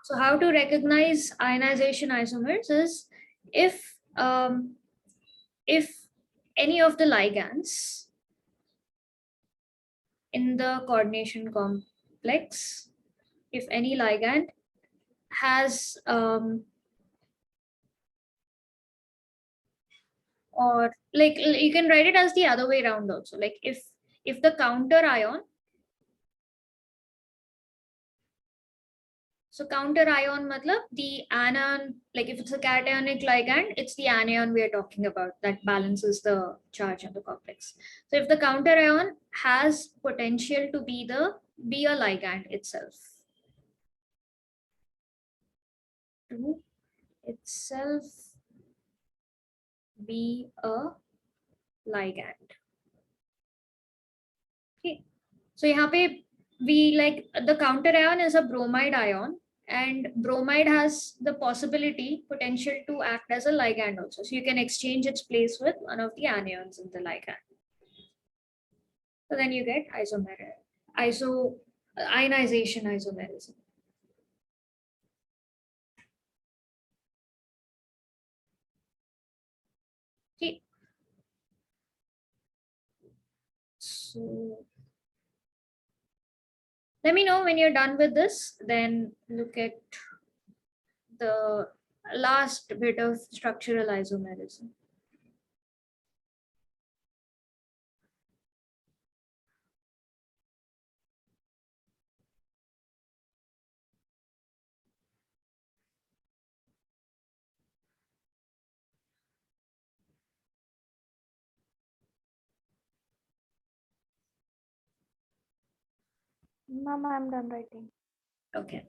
So how to recognize ionization isomers is if any of the ligands in the coordination complex, if any ligand has or like you can write it as the other way around also, like if the counter ion, so counter ion matlab the anion, like if it's a cationic ligand, it's the anion we are talking about that balances the charge on the complex. So if the counter ion has potential to be a ligand itself, to itself be a ligand. Okay, so यहाँ पे we like the counter ion is a bromide ion, and bromide has the potential to act as a ligand also. So you can exchange its place with one of the anions in the ligand. So then you get ionization isomerism. Okay. So let me know when you're done with this, then look at the last bit of structural isomerism. Ma'am, I'm done writing. Okay.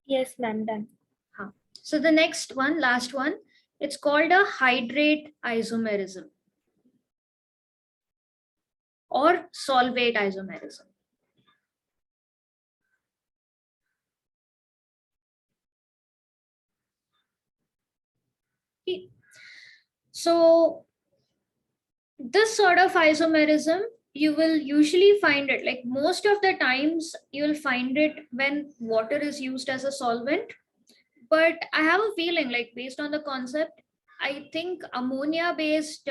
Yes, ma'am, done. So the next one, last one, it's called a hydrate isomerism or solvate isomerism. Okay. So this sort of isomerism, you will usually find it, like most of the times you'll find it when water is used as a solvent. But I have a feeling, like based on the concept, I think ammonia based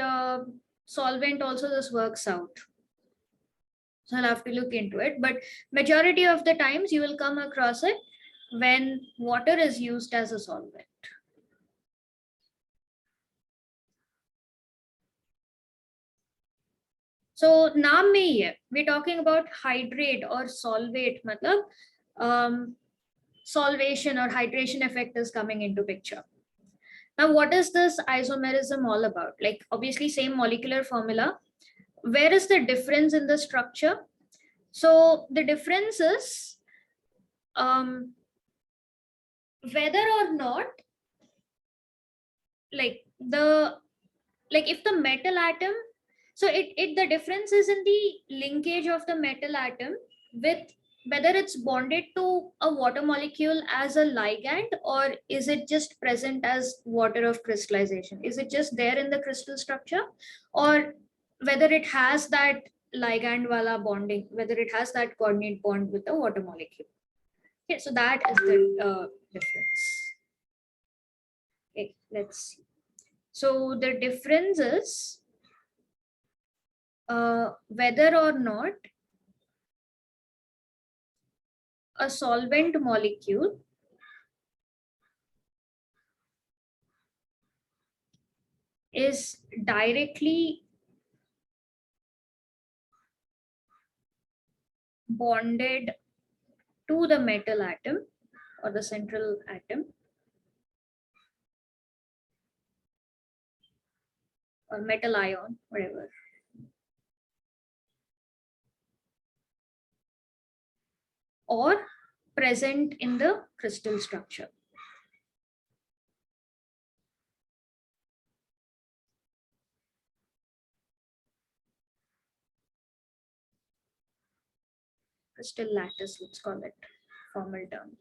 solvent also this works out. So I'll have to look into it. But majority of the times you will come across it when water is used as a solvent. So naam mein hi hai, we're talking about hydrate or solvate, matlab solvation or hydration effect is coming into picture. Now, what is this isomerism all about? Like obviously same molecular formula. Where is the difference in the structure? So the difference is whether or not like if the metal atom, so the difference is in the linkage of the metal atom with whether it's bonded to a water molecule as a ligand, or is it just present as water of crystallization? Is it just there in the crystal structure, or whether it has that ligand wala bonding, whether it has that coordinate bond with the water molecule. Okay, so that is the difference. Okay, let's see. So the difference is whether or not a solvent molecule is directly bonded to the metal atom or the central atom, or metal ion, whatever, or present in the crystal structure. Crystal lattice, let's call it, formal term.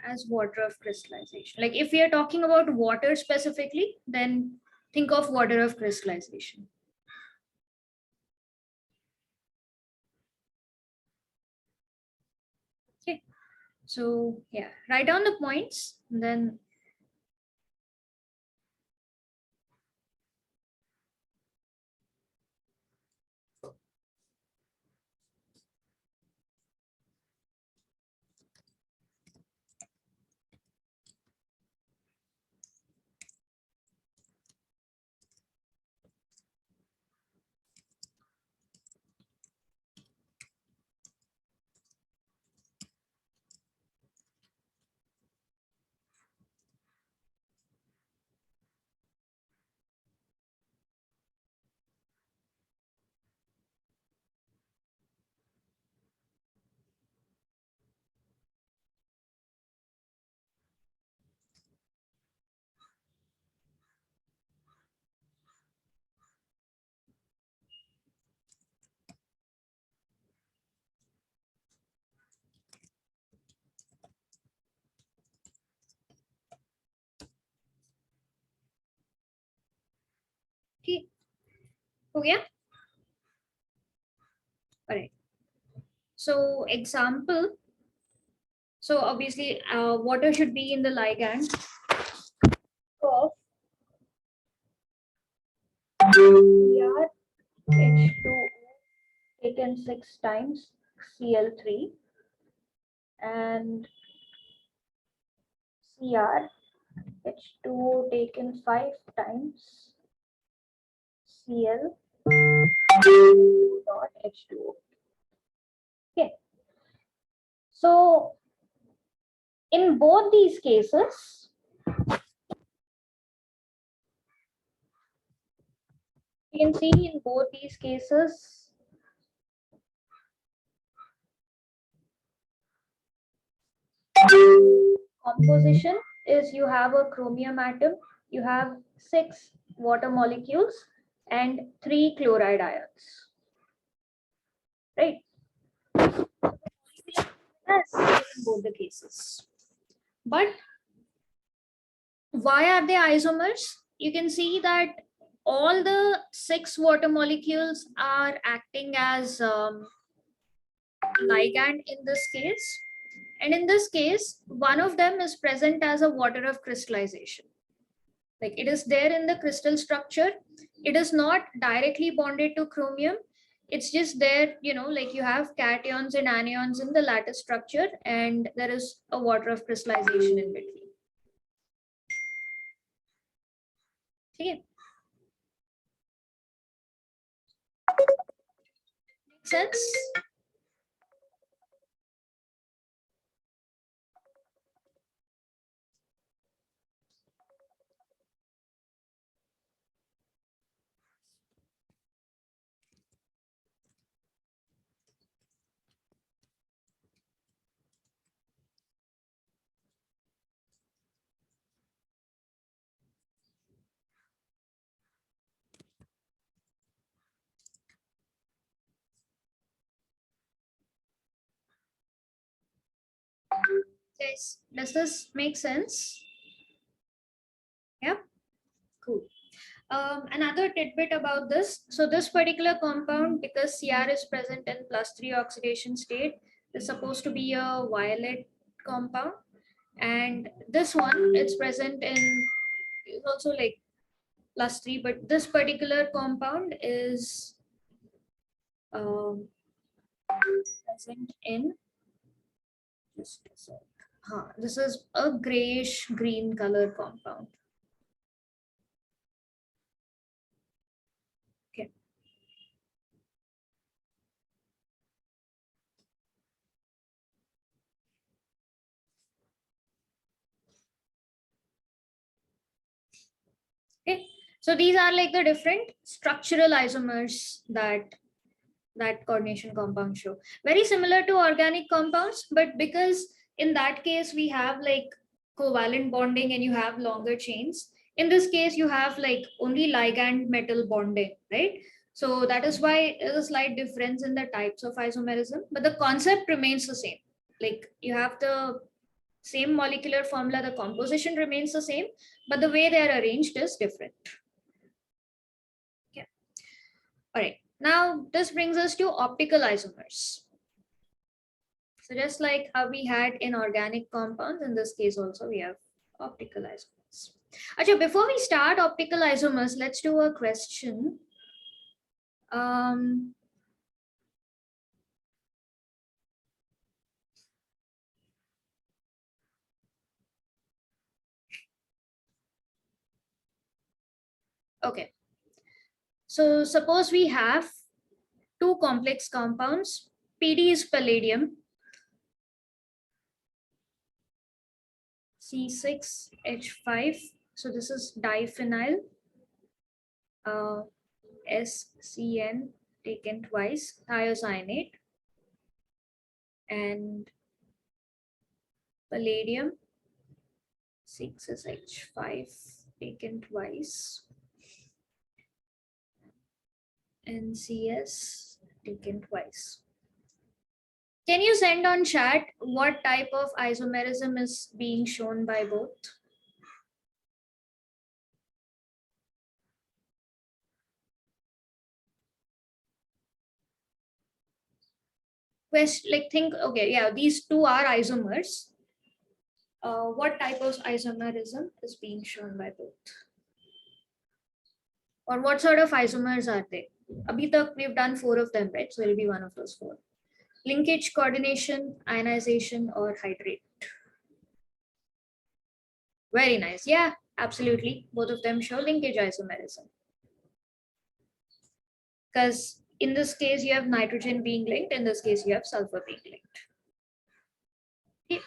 As water of crystallization. Like if we are talking about water specifically, then think of water of crystallization. Okay. So yeah, write down the points, and then okay. Okay. All right. So example. So obviously, water should be in the ligand of CrH2 taken 6 times Cl3 and CrH2 taken 5 times Cl dot H2O. Okay. So in both these cases, you can see in both these cases, composition is you have a chromium atom, you have 6 water molecules and 3 chloride ions, right? Yes, in both the cases. But why are they isomers? You can see that all the 6 water molecules are acting as ligand in this case. And in this case, one of them is present as a water of crystallization. Like it is there in the crystal structure. It is not directly bonded to chromium. It's just there, like you have cations and anions in the lattice structure, and there is a water of crystallization in between. Okay. Make sense? Yes. Does this make sense? Yeah. Cool. Another tidbit about this. So this particular compound, because Cr is present in +3 oxidation state, is supposed to be a violet compound. And this one, it's present in, it's also like +3, but this particular compound is present in, just a sec. This is a grayish green color compound. Okay. Okay. So these are like the different structural isomers that coordination compounds show. Very similar to organic compounds, but because in that case we have like covalent bonding and you have longer chains. In this case, you have like only ligand metal bonding, right? So that is why there's a slight difference in the types of isomerism, but the concept remains the same. Like you have the same molecular formula, the composition remains the same, but the way they are arranged is different. Okay. All right. Now this brings us to optical isomers. So just like how we had in organic compounds, in this case also we have optical isomers. Acha, before we start optical isomers, let's do a question. Um, okay. So suppose we have two complex compounds. PD is palladium, C6H5. So this is diphenyl, SCN taken twice, thiocyanate, and palladium 6H5 taken twice, NCS taken twice. Can you send on chat what type of isomerism is being shown by both? Like think, okay, yeah, these two are isomers. What type of isomerism is being shown by both? Or what sort of isomers are they? Abhi tak we've done 4 of them, right? So it'll be one of those 4. Linkage, coordination, ionization, or hydrate. Very nice. Yeah, absolutely. Both of them show linkage isomerism. Because in this case, you have nitrogen being linked. In this case, you have sulfur being linked. Okay.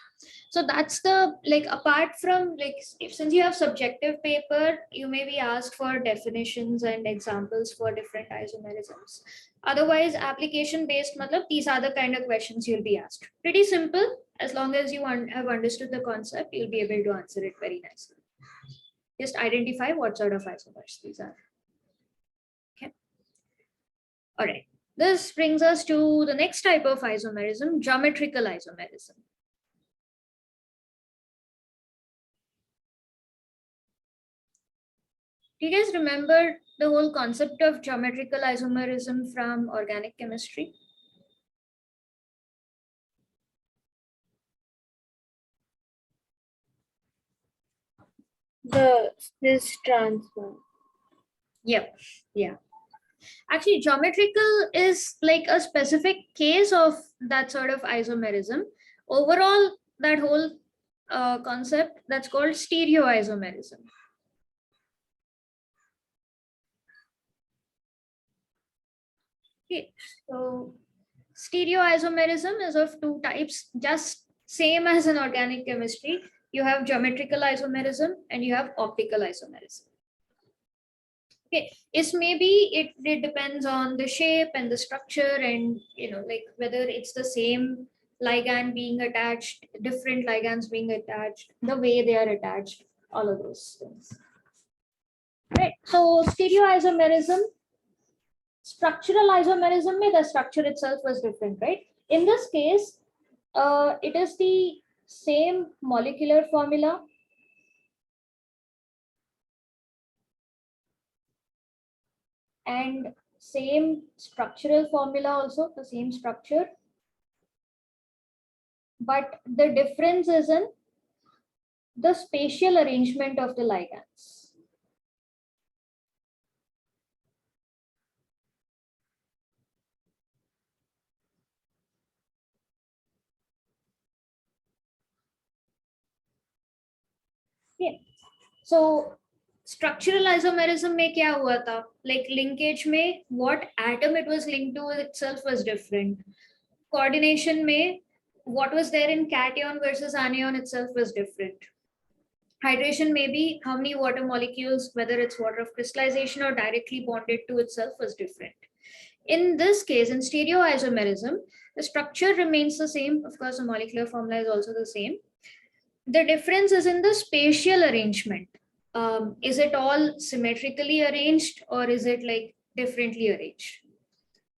So that's the, like, apart from, like, if since you have subjective paper, you may be asked for definitions and examples for different isomerisms. Otherwise, application based, matlab, these are the kind of questions you'll be asked. Pretty simple. As long as you have understood the concept, you'll be able to answer it very nicely. Just identify what sort of isomers these are. Okay. All right. This brings us to the next type of isomerism, geometrical isomerism. Do you guys remember the whole concept of geometrical isomerism from organic chemistry? The cis transfer. Yep. Yeah. Actually, geometrical is like a specific case of that sort of isomerism. Overall, that whole concept, that's called stereoisomerism. Okay, so stereoisomerism is of two types, just same as in organic chemistry. You have geometrical isomerism and you have optical isomerism. Okay, it's maybe it depends on the shape and the structure, and like whether it's the same ligand being attached, different ligands being attached, the way they are attached, all of those things. Right. So stereoisomerism, structural isomerism, the structure itself was different, right? In this case, it is the same molecular formula, and same structural formula also, the same structure, but the difference is in the spatial arrangement of the ligands. Okay. So structural isomerism में क्या हुआ था? Like linkage में what atom it was linked to itself was different. Coordination में what was there in cation versus anion itself was different. Hydration may be how many water molecules, whether it's water of crystallization or directly bonded to itself, was different. In this case, in stereoisomerism, the structure remains the same. Of course, the molecular formula is also the same. The difference is in the spatial arrangement. Is it all symmetrically arranged or is it like differently arranged?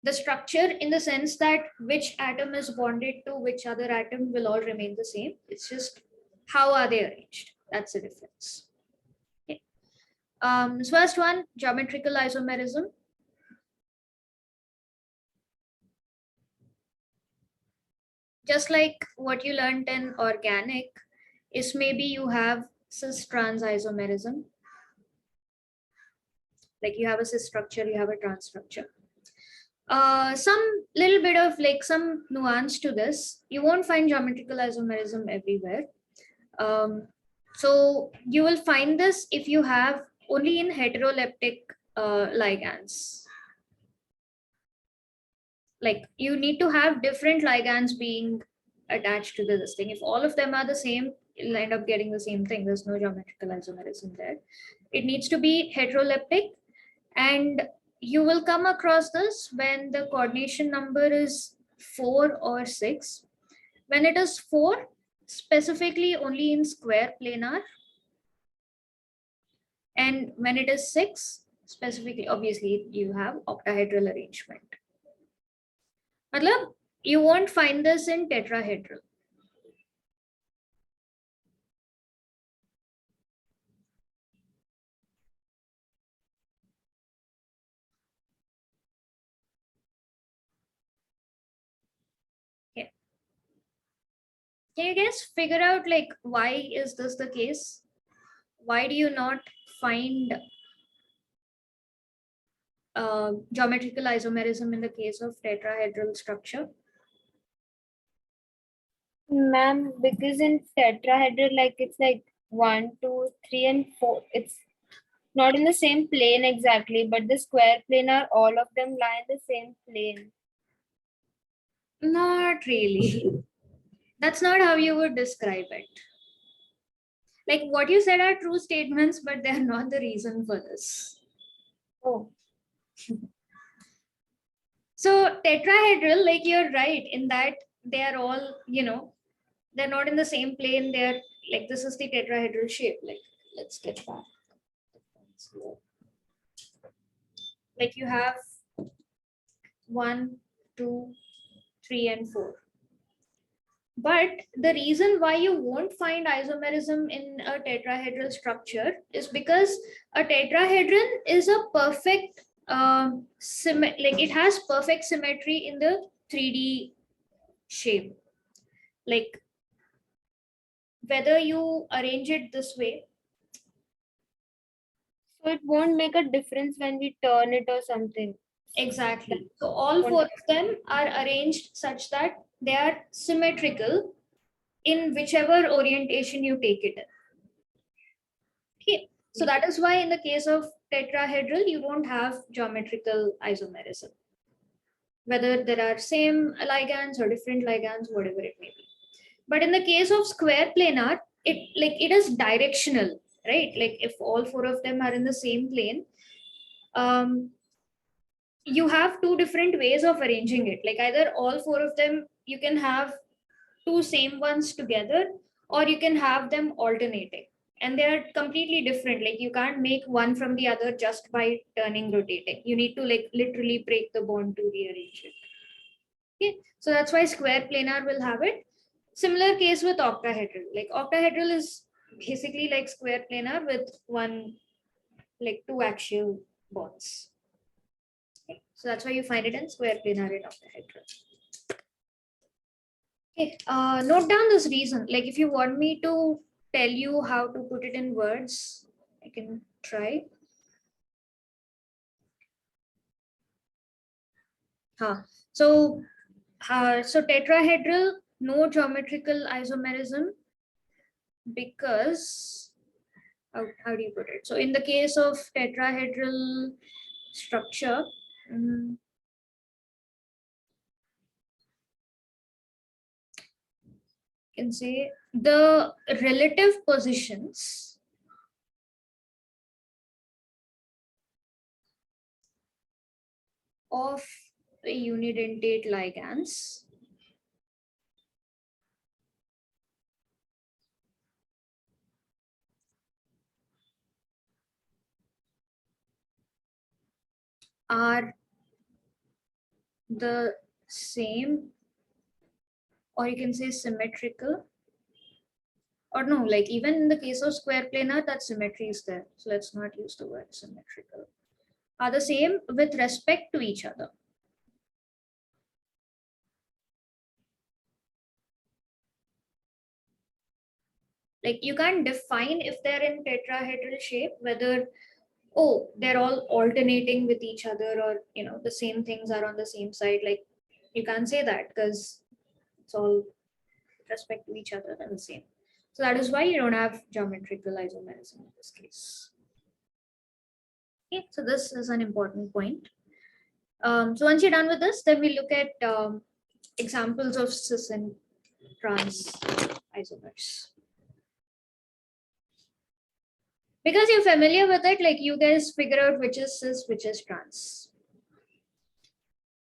The structure, in the sense that which atom is bonded to which other atom, will all remain the same. It's just how are they arranged? That's the difference. Okay. First one, geometrical isomerism. Just like what you learned in organic is maybe you have cis trans isomerism, like you have a cis structure, you have a trans structure. Some little bit of like some nuance to this. You won't find geometrical isomerism everywhere. Um, so you will find this if you have only in heteroleptic ligands. Like you need to have different ligands being attached to this thing. If all of them are the same, you'll end up getting the same thing. There's no geometrical isomerism there. It needs to be heteroleptic, and you will come across this when the coordination number is 4 or 6. When it is 4, specifically only in square planar, and when it is 6, specifically, obviously, you have octahedral arrangement. Matlab, you won't find this in tetrahedral. Okay. Can you guys figure out like why is this the case? Why do you not find geometrical isomerism in the case of tetrahedral structure? Ma'am, because in tetrahedral, like it's like 1, 2, 3, and 4. It's not in the same plane exactly, but the square plane are all of them lie in the same plane. Not really. That's not how you would describe it. Like what you said are true statements, but they're not the reason for this. Oh, So tetrahedral, like you're right in that they are all, they're not in the same plane. They're like this is the tetrahedral shape. Like let's get back. Like you have 1, 2, 3, and 4. But the reason why you won't find isomerism in a tetrahedral structure is because a tetrahedron is a perfect like it has perfect symmetry in the 3D shape. Like whether you arrange it this way, so it won't make a difference when we turn it or something. exactly. So all 4 of them are arranged such that they are symmetrical in whichever orientation you take it in. Okay. So that is why in the case of tetrahedral, you don't have geometrical isomerism. Whether there are same ligands or different ligands, whatever it may be. But in the case of square planar, it is directional, right? Like if all 4 of them are in the same plane, you have 2 different ways of arranging it. Like either all 4 of them, you can have 2 same ones together, or you can have them alternating, and they are completely different. Like you can't make one from the other just by turning, rotating. You need to like literally break the bond to rearrange it. Okay, so that's why square planar will have it. Similar case with octahedral. Like octahedral is basically like square planar with one, like 2 axial bonds. Okay, so that's why you find it in square planar in octahedral. Okay, note down this reason. Like if you want me to tell you how to put it in words, I can try. So tetrahedral, no geometrical isomerism because how do you put it? So in the case of tetrahedral structure, you can say the relative positions of the unidentate ligands are the same, or you can say symmetrical, or no, like even in the case of square planar, that symmetry is there. So let's not use the word symmetrical. Are the same with respect to each other. Like you can't define if they're in tetrahedral shape, whether, oh, they're all alternating with each other, or the same things are on the same side. Like you can't say that because it's all with respect to each other and the same. So that is why you don't have geometrical isomerism in this case. Okay, so this is an important point. So once you're done with this, then we look at examples of cis and trans isomers. Because you're familiar with it, like you guys figure out which is cis, which is trans.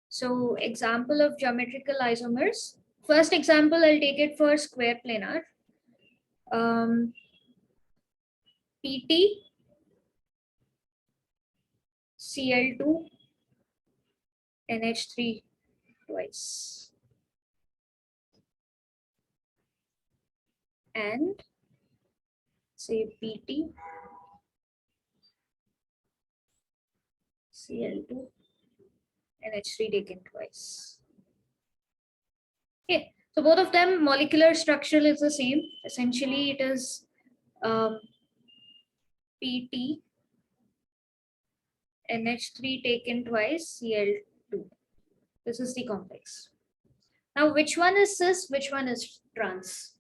So example of geometrical isomers. First example, I'll take it for square planar. PT, Cl2, NH3 twice. And say PT, Cl2, NH3 taken twice. Okay, so both of them molecular structure is the same. Essentially, it is PT, NH3 taken twice, Cl2. This is the complex. Now, which one is cis, which one is trans?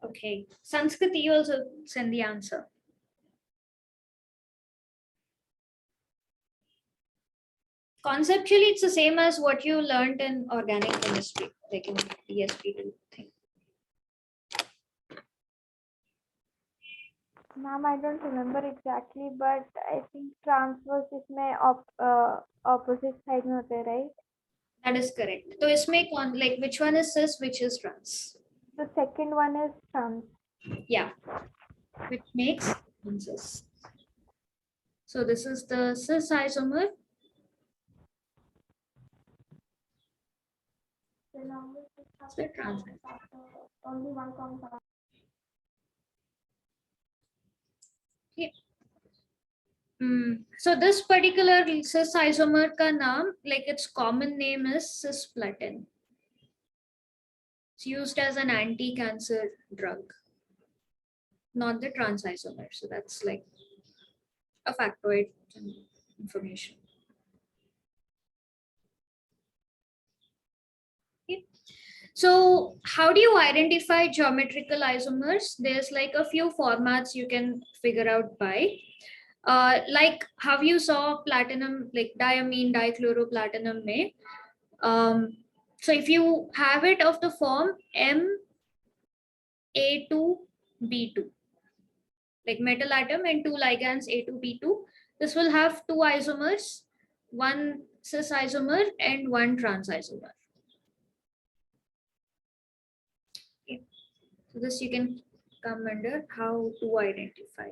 Okay, Sanskrit, you also send the answer. Conceptually, it's the same as what you learned in organic chemistry, like in DSP thing. Ma'am, I don't remember exactly, but I think trans was इसमें opposite side में होते हैं, right? That is correct. So, इसमें like which one is cis, which is trans? The second one is trans. Yeah, which makes cis. So this is the cis isomer. The trans isomer. Only one compound. Okay. So this particular cis isomer ka naam, like its common name is cisplatin. It's used as an anti-cancer drug, not the trans isomer. So that's like a factoid information. Okay. So how do you identify geometrical isomers? There's like a few formats you can figure out by. Like how you saw platinum, like diamine dichloroplatinum may. So if you have it of the form Ma2B2, like metal atom and two ligands A2B2, this will have two isomers, one cis isomer and one trans isomer. Okay. So this you can come under how to identify.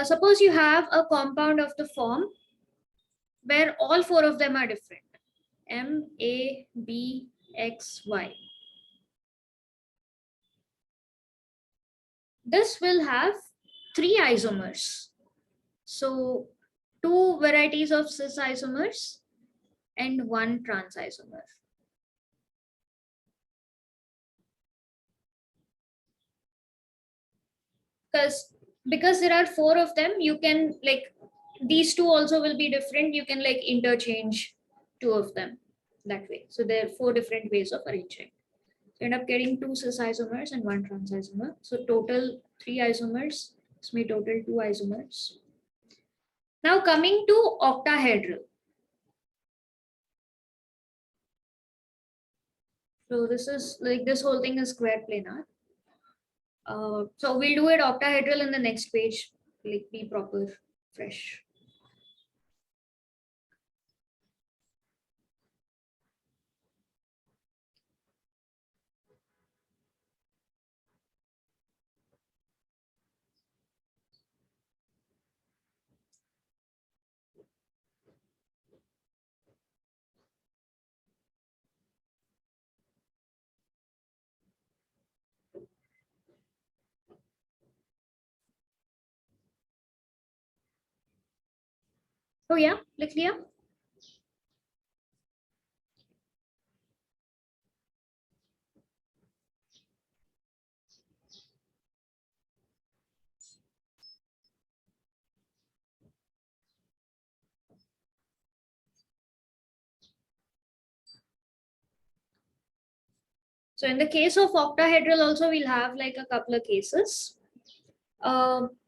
Suppose you have a compound of the form where all four of them are different. M, A, B, X, Y. This will have three isomers. So two varieties of cis isomers and one trans isomer. Because there are four of them, you can like these two also will be different. You can like interchange two of them that way. So there are four different ways of arranging. So end up getting two cis isomers and one trans isomer. So total three isomers. This may total two isomers. Now coming to octahedral. So this is like this whole thing is square planar. So we'll do it octahedral in the next page. Like be proper, fresh. Oh yeah, like Leah? So in the case of octahedral also, we'll have like a couple of cases.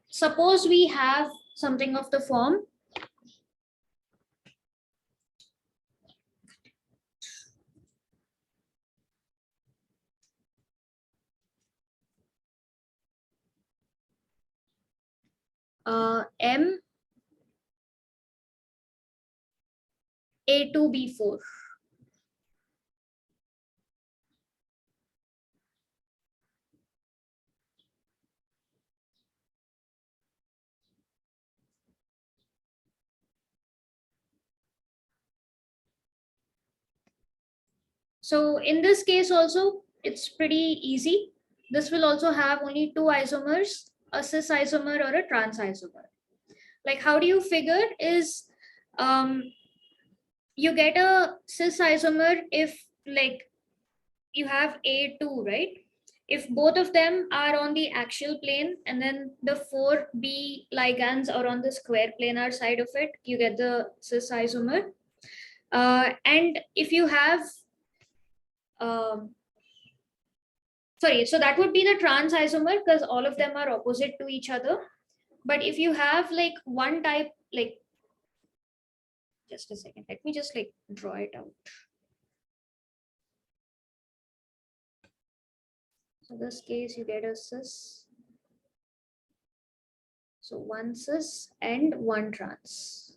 Suppose we have something of the form M A2B4. So in this case also, it's pretty easy. This will also have only two isomers, a cis isomer or a trans isomer. Like how do you figure is um, you get a cis isomer if like you have A2, right? If both of them are on the axial plane and then the 4B ligands are on the square planar side of it, you get the cis isomer. And if you have um, sorry, so that would be the trans isomer because all of them are opposite to each other. But if you have like one type, like just a second, let me just like draw it out. So this case you get a cis, so one cis and one trans.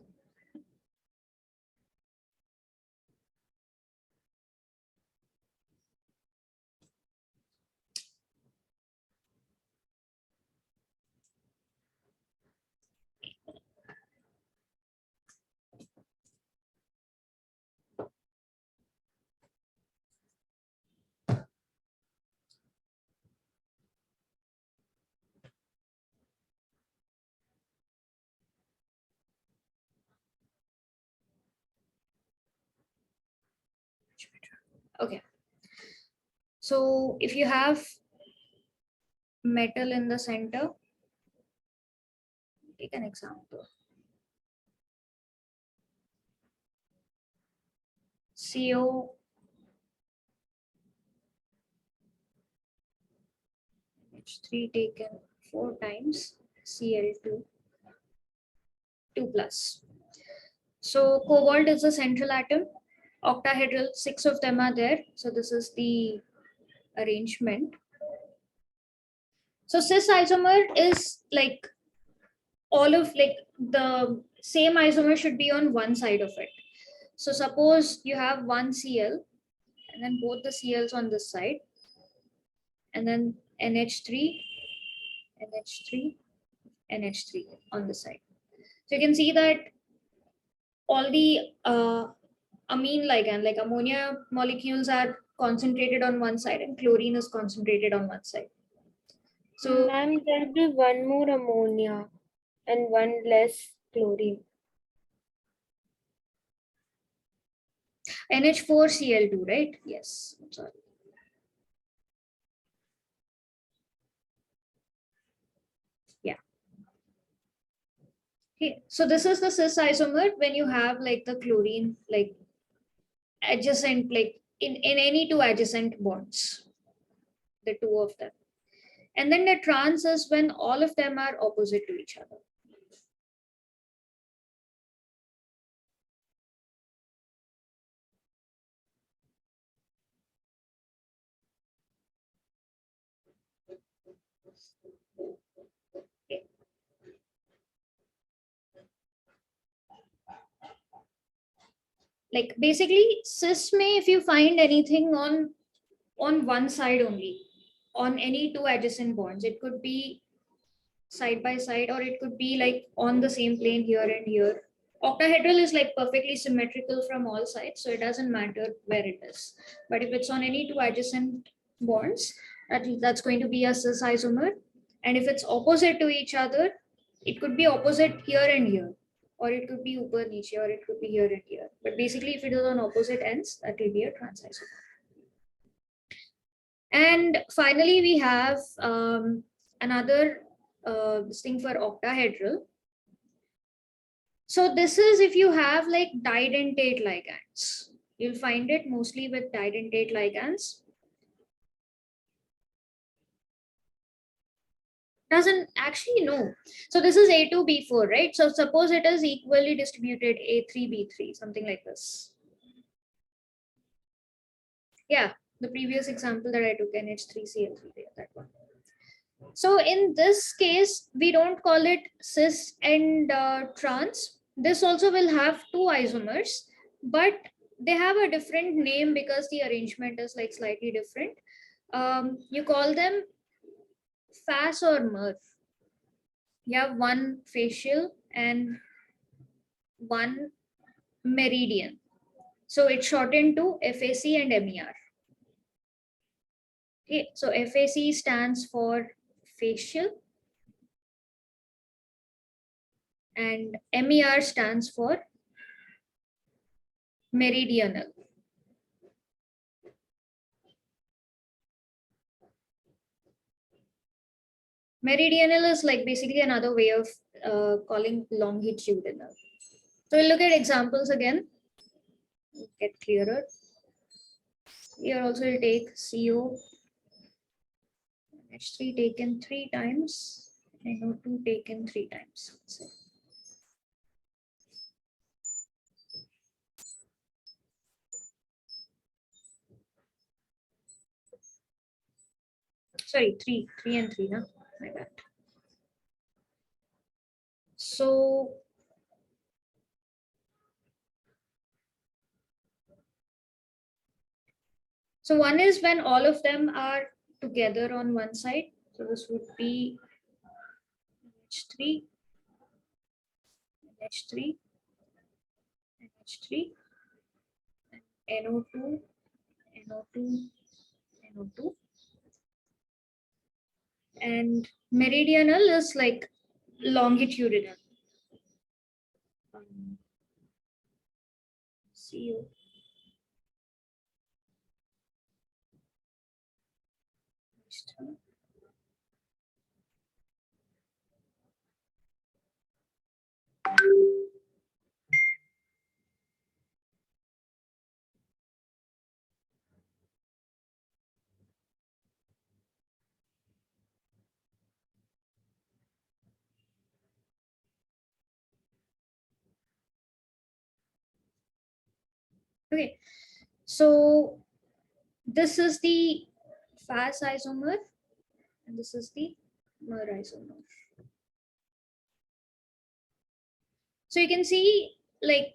Okay, so if you have metal in the center, take an example. CO H3 taken 4 times Cl2 2 plus. So cobalt is the central atom. Octahedral, 6 of them are there. So this is the arrangement. So cis isomer is like all of like the same isomer should be on one side of it. So suppose you have one Cl and then both the Cls on this side and then NH3, NH3, NH3 on the side. So you can see that all the amine ligand, like ammonia molecules, are concentrated on one side and chlorine is concentrated on one side. So Ma'am, there'll be one more ammonia and one less chlorine. NH4Cl2, right? Yes. I'm sorry. Yeah. Okay. So this is the cis isomer when you have like the chlorine like adjacent, like in any two adjacent bonds, the two of them. And then the trans is when all of them are opposite to each other. Okay. Like basically cis may, if you find anything on one side only, on any two adjacent bonds, it could be side by side or it could be like on the same plane here and here. Octahedral is like perfectly symmetrical from all sides, so it doesn't matter where it is. But if it's on any two adjacent bonds, that's going to be a cis isomer. And if it's opposite to each other, it could be opposite here and here, or it could be upar niche, or it could be here and here. But basically, if it is on opposite ends, that will be a trans isomer. And finally, we have another this thing for octahedral. So this is if you have like didentate ligands. You'll find it mostly with didentate ligands. Doesn't actually know. So this is A2, B4, right? So suppose it is equally distributed A3, B3, something like this. Yeah, the previous example that I took, NH3Cl3, that one. So in this case, we don't call it cis and trans. This also will have two isomers, but they have a different name because the arrangement is like slightly different. You call them FAS or MER. You have one facial and one meridian. So it's shortened to FAC and MER. Okay, so FAC stands for facial and MER stands for meridional. Meridional is like basically another way of calling longitudinal. So we'll look at examples again, get clearer. Here also we'll take CO, H3 taken 3 times, NO2 taken 3 times. Sorry, 3 and 3, huh? My bad. So one is when all of them are together on one side. So this would be H3, H3, H3, NO2, NO2, NO2. And meridional is like longitudinal. CO. Okay, so this is the FAS isomer and this is the MER isomer. So you can see like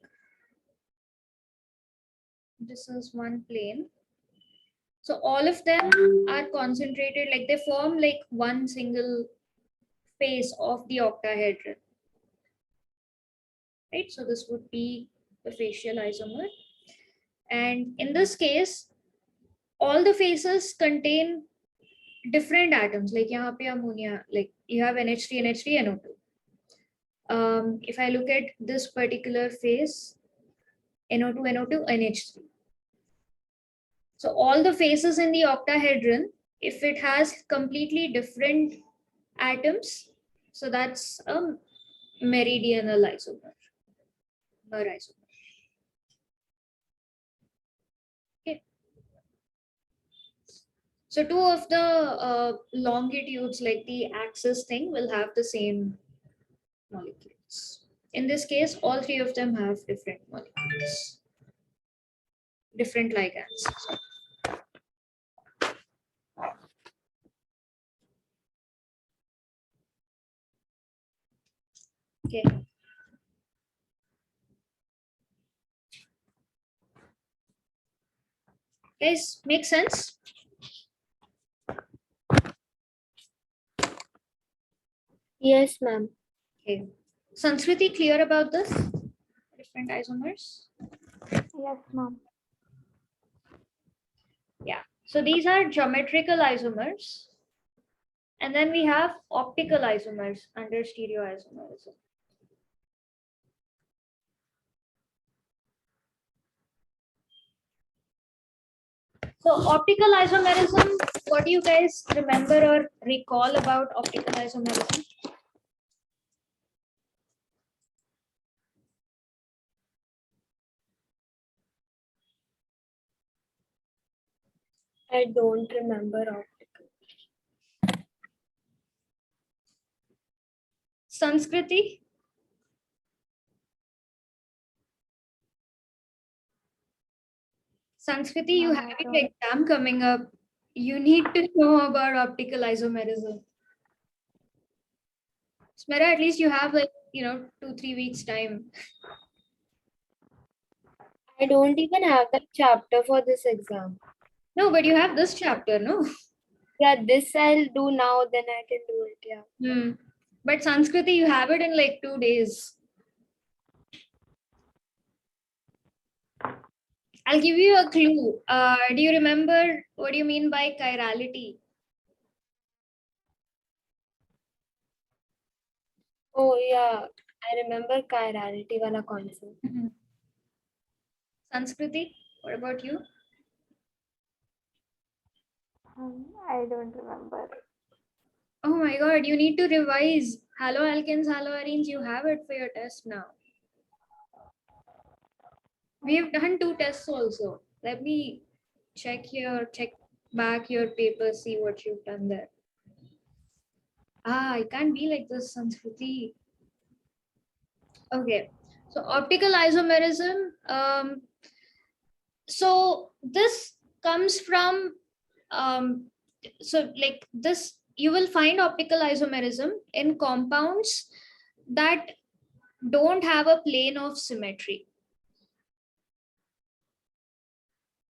this is one plane. So all of them are concentrated, like they form like one single face of the octahedron. Right, so this would be the facial isomer. And in this case, all the faces contain different atoms, like yahan pe ammonia, like you have NH3, NH3, NO2. If I look at this particular phase, NO2, NO2, NH3. So all the faces in the octahedron, if it has completely different atoms, so that's a meridional isomer, MER isomer. Okay. So two of the longitudes, like the axis thing, will have the same molecules. In this case, all three of them have different molecules, different ligands. Okay. Guys, make sense? Yes, ma'am. Okay. Sanskriti, clear about this? Different isomers? Yes, ma'am. Yeah. So these are geometrical isomers. And then we have optical isomers under stereoisomerism. So optical isomerism, what do you guys remember or recall about optical isomerism? I don't remember optical. Sanskriti? Sanskriti, you No, have I your don't. exam coming up. You need to know about optical isomerism. Smera, at least you have 2-3 weeks time. I don't even have that chapter for this exam. No, but you have this chapter, no? Yeah, this I'll do now, then I can do it. Yeah. But Sanskriti, you have it in like 2 days. I'll give you a clue. Do you remember what do you mean by chirality? Oh yeah, I remember chirality wala concept. Sanskriti, what about you? I don't remember. Oh my god, you need to revise. Haloalkanes, haloarenes, you have it for your test now. We've done 2 tests also. Let me check back your paper, see what you've done there. I can't be like this, Sanskriti. Okay, so optical isomerism. So this comes from so like this you will find optical isomerism in compounds that don't have a plane of symmetry.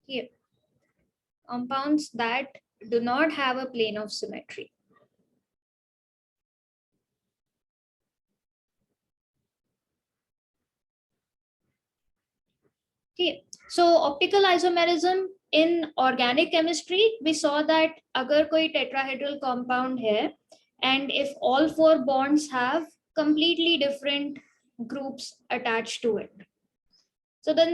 Here, compounds that do not have a plane of symmetry. Okay, so optical isomerism in organic chemistry, we saw that अगर कोई tetrahedral compound है, and if all 4 bonds have completely different groups attached to it, so then